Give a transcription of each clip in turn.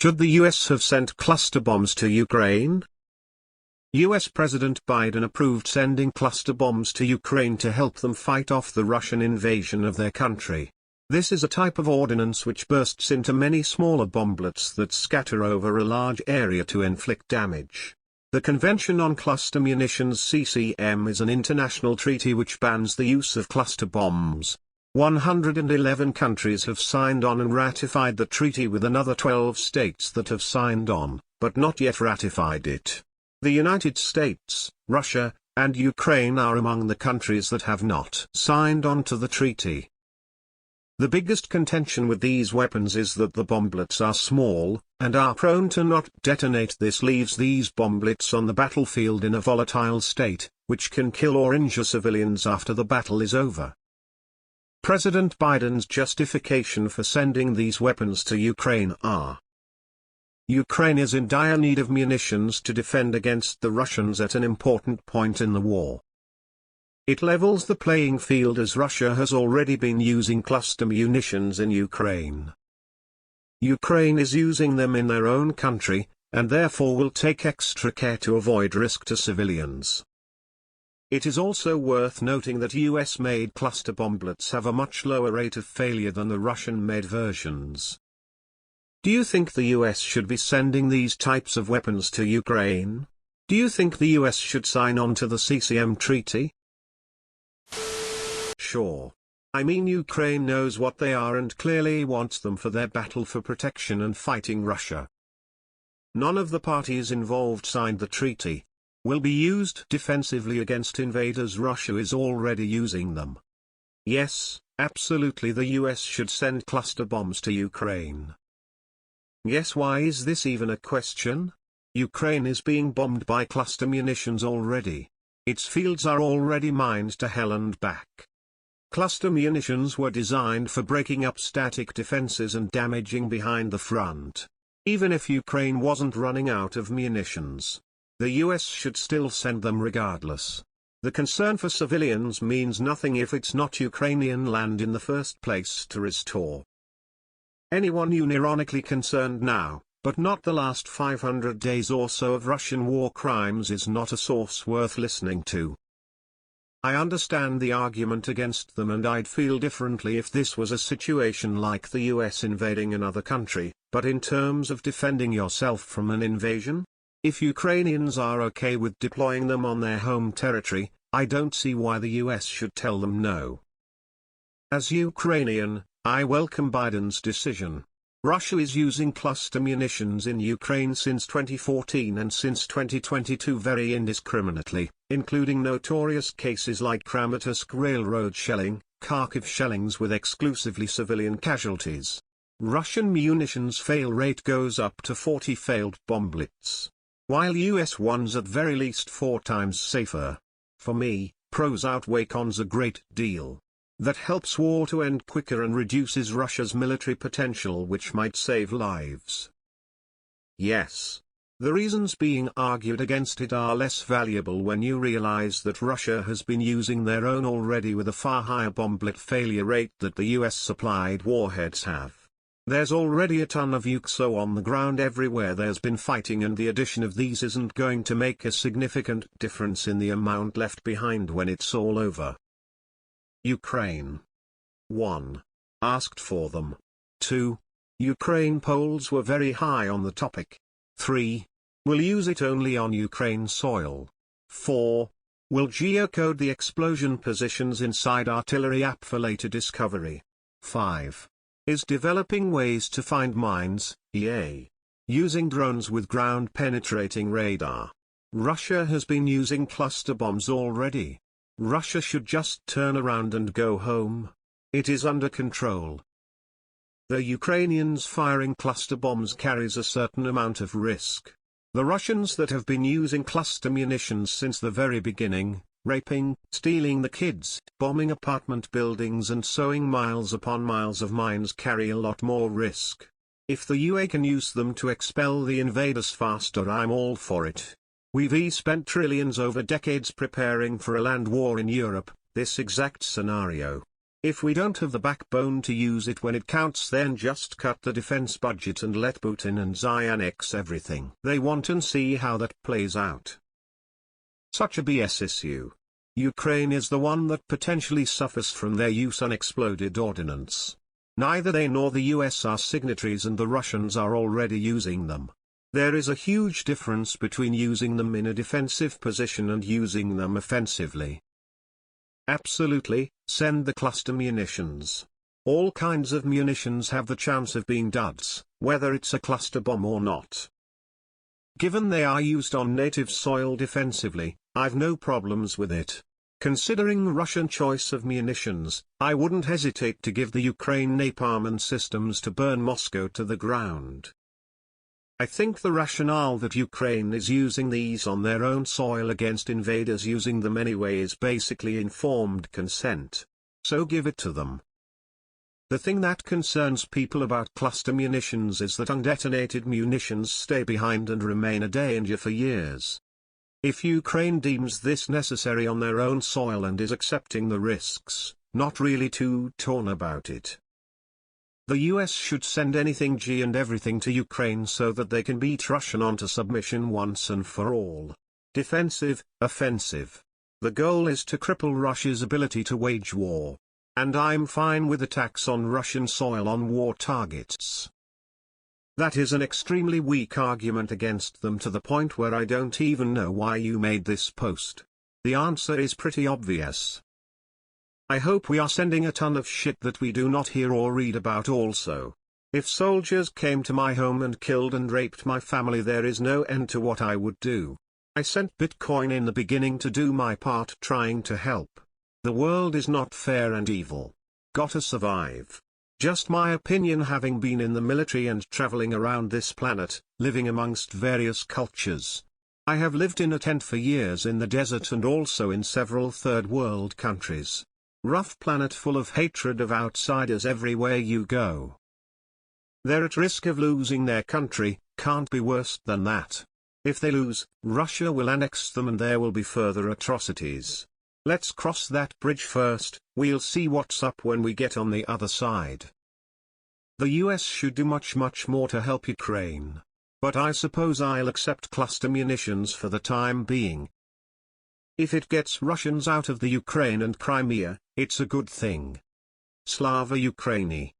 Should the US have sent cluster bombs to Ukraine? US President Biden approved sending cluster bombs to Ukraine to help them fight off the Russian invasion of their country. This is a type of ordnance which bursts into many smaller bomblets that scatter over a large area to inflict damage. The Convention on Cluster Munitions (CCM) is an international treaty which bans the use of cluster bombs. 111 countries have signed on and ratified the treaty, with another 12 states that have signed on, but not yet ratified it. The United States, Russia, and Ukraine are among the countries that have not signed on to the treaty. The biggest contention with these weapons is that the bomblets are small, and are prone to not detonate. This leaves these bomblets on the battlefield in a volatile state, which can kill or injure civilians after the battle is over. President Biden's justification for sending these weapons to Ukraine are: Ukraine is in dire need of munitions to defend against the Russians at an important point in the war. It levels the playing field as Russia has already been using cluster munitions in Ukraine. Ukraine is using them in their own country, and therefore will take extra care to avoid risk to civilians. It is also worth noting that US-made cluster bomblets have a much lower rate of failure than the Russian-made versions. Do you think the US should be sending these types of weapons to Ukraine? Do you think the US should sign on to the CCM treaty? Sure. I mean, Ukraine knows what they are and clearly wants them for their battle for protection and fighting Russia. None of the parties involved signed the treaty. Will be used defensively against invaders. Russia is already using them. Yes, absolutely, the US should send cluster bombs to Ukraine. Yes, why is this even a question? Ukraine is being bombed by cluster munitions already. Its fields are already mined to hell and back. Cluster munitions were designed for breaking up static defenses and damaging behind the front. Even if Ukraine wasn't running out of munitions, the US should still send them regardless. The concern for civilians means nothing if it's not Ukrainian land in the first place to restore. Anyone unironically concerned now, but not the last 500 days or so of Russian war crimes, is not a source worth listening to. I understand the argument against them, and I'd feel differently if this was a situation like the US invading another country, but in terms of defending yourself from an invasion? If Ukrainians are okay with deploying them on their home territory, I don't see why the US should tell them no. As Ukrainian, I welcome Biden's decision. Russia is using cluster munitions in Ukraine since 2014 and since 2022 very indiscriminately, including notorious cases like Kramatorsk railroad shelling, Kharkiv shellings with exclusively civilian casualties. Russian munitions fail rate goes up to 40 failed bomblets, while US ones at very least 4 times safer. For me, pros outweigh cons a great deal. That helps war to end quicker and reduces Russia's military potential, which might save lives. Yes. The reasons being argued against it are less valuable when you realize that Russia has been using their own already with a far higher bomblet failure rate that the US-supplied warheads have. There's already a ton of UXO on the ground everywhere there's been fighting, and the addition of these isn't going to make a significant difference in the amount left behind when it's all over. Ukraine. 1. Asked for them. 2. Ukraine polls were very high on the topic. 3. Will use it only on Ukraine soil. 4. Will geocode the explosion positions inside artillery app for later discovery. 5. Is developing ways to find mines, EA. Using drones with ground-penetrating radar. Russia has been using cluster bombs already. Russia should just turn around and go home. It is under control. The Ukrainians firing cluster bombs carries a certain amount of risk. The Russians that have been using cluster munitions since the very beginning, raping, stealing the kids, bombing apartment buildings and sowing miles upon miles of mines, carry a lot more risk. If the UA can use them to expel the invaders faster, I'm all for it. We've spent trillions over decades preparing for a land war in Europe, this exact scenario. If we don't have the backbone to use it when it counts, then just cut the defense budget and let Putin and Xi annex everything they want and see how that plays out. Such a BS issue. Ukraine is the one that potentially suffers from their use unexploded ordnance. Neither they nor the US are signatories, and the Russians are already using them. There is a huge difference between using them in a defensive position and using them offensively. Absolutely, send the cluster munitions. All kinds of munitions have the chance of being duds, whether it's a cluster bomb or not. Given they are used on native soil defensively, I've no problems with it. Considering Russian choice of munitions, I wouldn't hesitate to give the Ukraine napalm and systems to burn Moscow to the ground. I think the rationale that Ukraine is using these on their own soil against invaders using them anyway is basically informed consent. So give it to them. The thing that concerns people about cluster munitions is that undetonated munitions stay behind and remain a danger for years. If Ukraine deems this necessary on their own soil and is accepting the risks, not really too torn about it. The US should send anything G and everything to Ukraine so that they can beat Russia onto submission once and for all. Defensive, offensive. The goal is to cripple Russia's ability to wage war. And I'm fine with attacks on Russian soil on war targets. That is an extremely weak argument against them, to the point where I don't even know why you made this post. The answer is pretty obvious. I hope we are sending a ton of shit that we do not hear or read about also. If soldiers came to my home and killed and raped my family, there is no end to what I would do. I sent Bitcoin in the beginning to do my part trying to help. The world is not fair and evil. Gotta survive. Just my opinion, having been in the military and traveling around this planet, living amongst various cultures. I have lived in a tent for years in the desert and also in several third world countries. Rough planet full of hatred of outsiders everywhere you go. They're at risk of losing their country, can't be worse than that. If they lose, Russia will annex them and there will be further atrocities. Let's cross that bridge first, we'll see what's up when we get on the other side. The US should do much more to help Ukraine. But I suppose I'll accept cluster munitions for the time being. If it gets Russians out of the Ukraine and Crimea, it's a good thing. Slava Ukraini.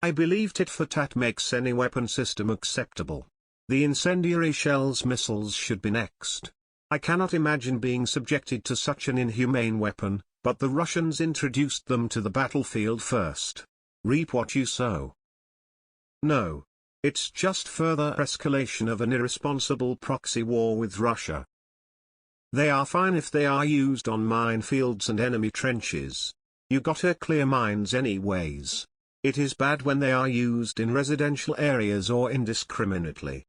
I believe tit for tat makes any weapon system acceptable. The incendiary shells missiles should be next. I cannot imagine being subjected to such an inhumane weapon, but the Russians introduced them to the battlefield first. Reap what you sow. No. It's just further escalation of an irresponsible proxy war with Russia. They are fine if they are used on minefields and enemy trenches. You gotta clear mines anyways. It is bad when they are used in residential areas or indiscriminately.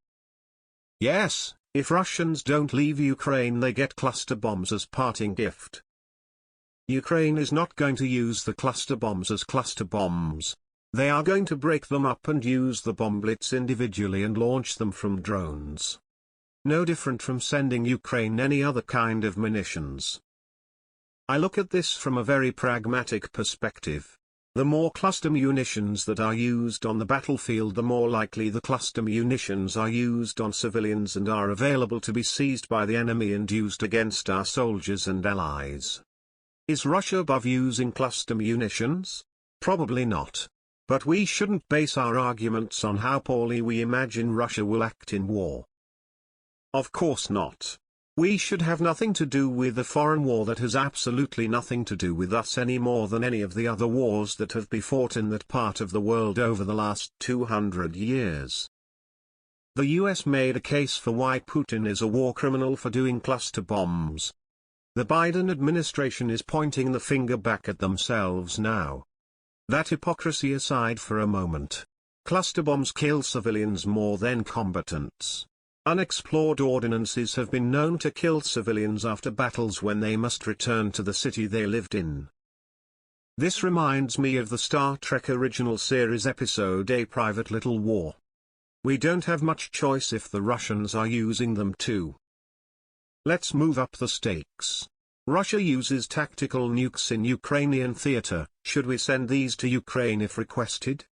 Yes. If Russians don't leave Ukraine, they get cluster bombs as parting gift. Ukraine is not going to use the cluster bombs as cluster bombs. They are going to break them up and use the bomblets individually and launch them from drones. No different from sending Ukraine any other kind of munitions. I look at this from a very pragmatic perspective. The more cluster munitions that are used on the battlefield, the more likely the cluster munitions are used on civilians and are available to be seized by the enemy and used against our soldiers and allies. Is Russia above using cluster munitions? Probably not. But we shouldn't base our arguments on how poorly we imagine Russia will act in war. Of course not. We should have nothing to do with a foreign war that has absolutely nothing to do with us any more than any of the other wars that have been fought in that part of the world over the last 200 years. The US made a case for why Putin is a war criminal for doing cluster bombs. The Biden administration is pointing the finger back at themselves now. That hypocrisy aside for a moment. Cluster bombs kill civilians more than combatants. Unexplored ordinances have been known to kill civilians after battles when they must return to the city they lived in. This reminds me of the Star Trek original series episode A Private Little War. We don't have much choice if the Russians are using them too. Let's move up the stakes. Russia uses tactical nukes in Ukrainian theater. Should we send these to Ukraine if requested?